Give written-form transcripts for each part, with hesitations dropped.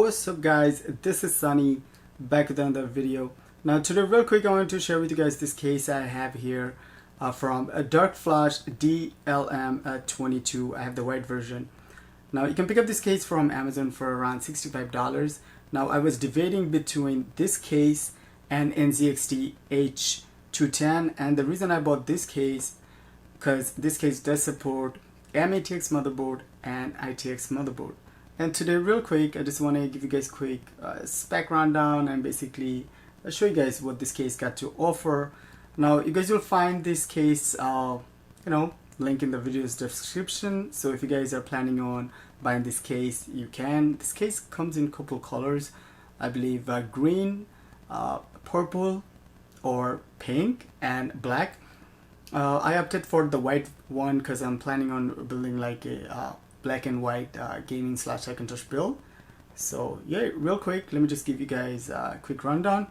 What's up guys, this is Sunny back with another video. Now today real quick I wanted to share with you guys this case I have here from a DarkFlash DLM22. I have the white version. Now you can pick up this case from Amazon for around $65. Now I was debating between this case and NZXT H210, and the reason I bought this case because this case does support ATX motherboard and ITX motherboard. And today real quick I just want to give you guys a quick spec rundown and basically show you guys what this case got to offer. Now you guys will find this case link in the video's description, so if you guys are planning on buying this case you can. This case comes in a couple colors, I believe green, purple or pink and black. I opted for the white one because I'm planning on building like a black and white gaming / HACKINTOSH build. So yeah, real quick, let me just give you guys a quick rundown.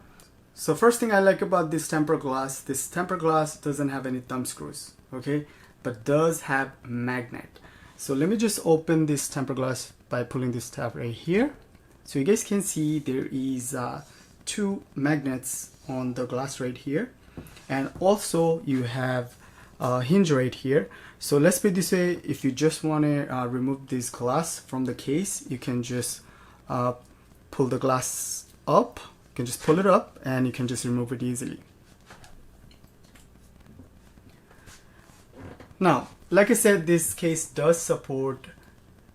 So first thing I like about this tempered glass, doesn't have any thumb screws, okay, but does have magnet. So let me just open this tempered glass by pulling this tab right here. So you guys can see there is two magnets on the glass right here, and also you have a hinge right here. So let's put it this way, if you just want to remove this glass from the case, you can just pull the glass up. You can just pull it up and you can just remove it easily. Now, like I said, this case does support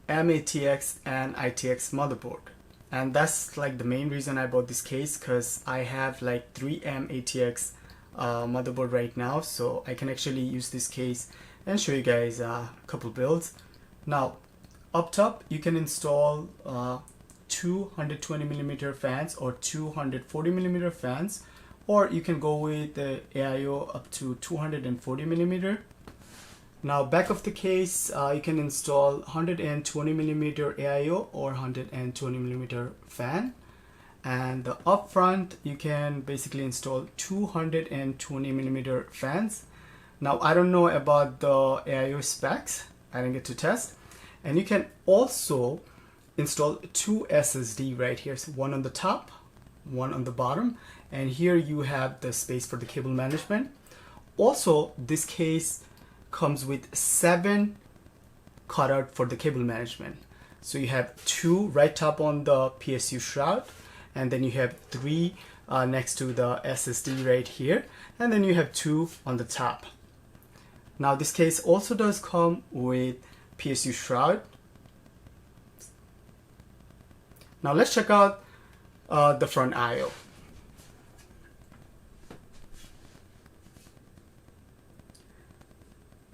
ATX and ITX motherboard, and that's like the main reason I bought this case, because I have like 3 ATX motherboard right now, so I can actually use this case and show you guys a couple builds. Now up top you can install 220mm fans or 240mm fans, or you can go with the AIO up to 240mm. Now back of the case you can install 120mm AIO or 120mm fan, and the up front you can basically install 220mm fans. Now I don't know about the AIO specs, I didn't get to test. And you can also install 2 SSD right here, so one on the top, one on the bottom, and here you have the space for the cable management. Also this case comes with 7 cutout for the cable management. So you have 2 right top on the PSU shroud, and then you have 3 next to the SSD right here, and then you have 2 on the top. Now this case also does come with PSU shroud. Now let's check out the front IO.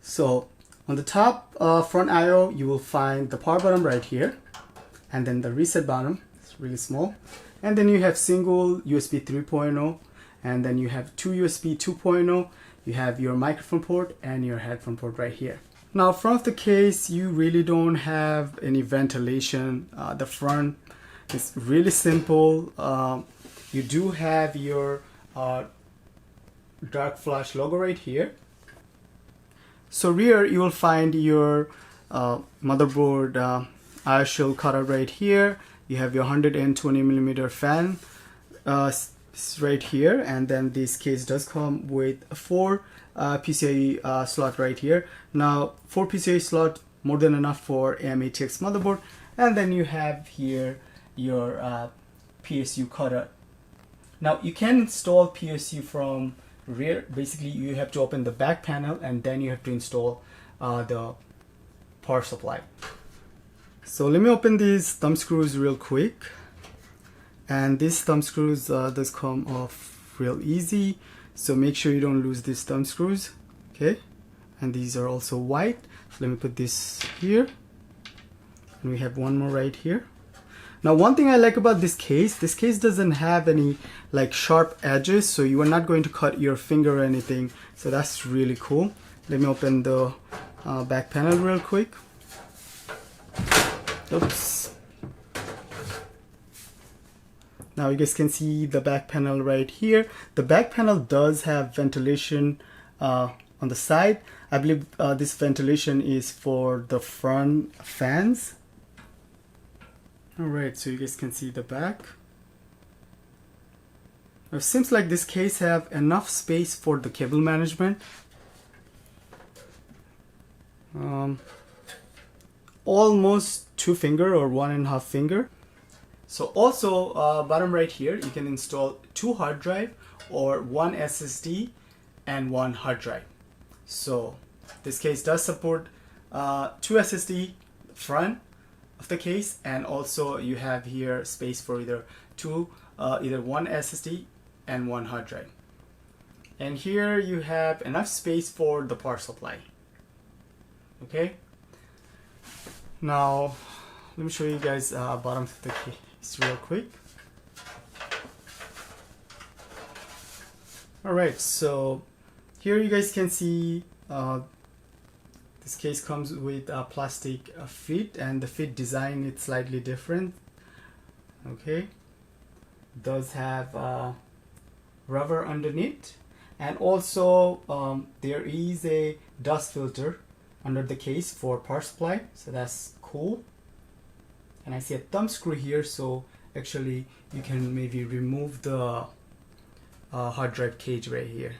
So on the top front IO you will find the power button right here, and then the reset button, it's really small, and then you have single USB 3.0, and then you have 2 USB 2.0. You have your microphone port and your headphone port right here. Now front of the case you really don't have any ventilation. The front is really simple. You do have your DarkFlash logo right here. So rear you will find your motherboard IO shield cutout right here. You have your 120mm fan right here, and then this case does come with 4 PCIe slot right here. Now 4 PCIe slot, more than enough for ATX motherboard, and then you have here your PSU cutout. Now you can install PSU from rear. Basically you have to open the back panel and then you have to install the power supply. So let me open these thumb screws real quick. And these thumb screws does come off real easy, so make sure you don't lose these thumb screws, okay? And these are also white. So let me put this here, and we have one more right here. Now one thing I like about this case doesn't have any like sharp edges, so you are not going to cut your finger or anything, so that's really cool. Let me open the back panel real quick. Oops. Now you guys can see the back panel right here. The back panel does have ventilation on the side. I believe this ventilation is for the front fans. Alright, so you guys can see the back. It seems like this case have enough space for the cable management. Almost 2 finger or 1.5 finger. So also bottom right here, you can install 2 hard drive or 1 SSD and 1 hard drive. So this case does support 2 SSD front of the case, and also you have here space for either 1 SSD and 1 hard drive. And here you have enough space for the power supply. Okay. Now let me show you guys bottom of the case real quick. Alright, so here you guys can see this case comes with a plastic feet, and the feet design is slightly different. Okay, does have rubber underneath, and also there is a dust filter under the case for power supply, so that's cool. And I see a thumb screw here, so actually you can maybe remove the hard drive cage right here.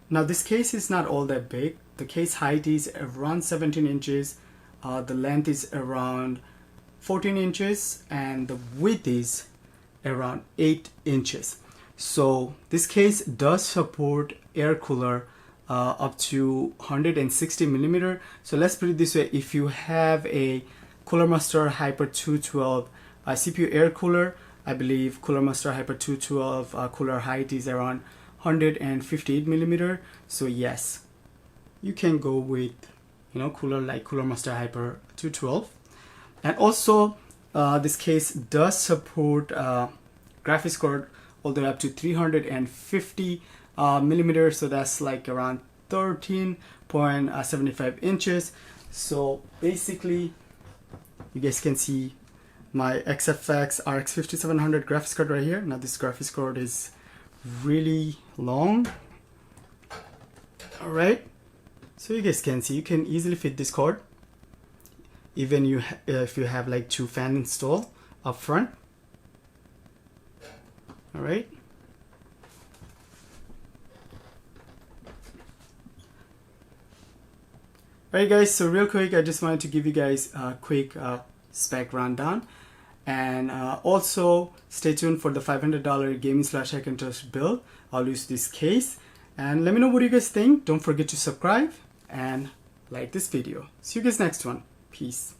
Now this case is not all that big. The case height is around 17 inches, the length is around 14 inches, and the width is around 8 inches. So this case does support air cooler up to 160 millimeter. So let's put it this way: if you have a Cooler Master Hyper 212 CPU air cooler, I believe Cooler Master Hyper 212 cooler height is around 158 millimeter. So yes, you can go with cooler like Cooler Master Hyper 212. And also this case does support graphics card all the way up to 350 millimeters, so that's like around 13.75 inches. So basically you guys can see my XFX RX 5700 graphics card right here. Now this graphics card is really long. Alright, so you guys can see you can easily fit this card, even if you have like 2 fan installed up front. Alright, alright guys, so real quick, I just wanted to give you guys a quick spec rundown, and also stay tuned for the $500 gaming/Hackintosh build. I'll use this case, and let me know what you guys think. Don't forget to subscribe and like this video. See you guys next one. Peace.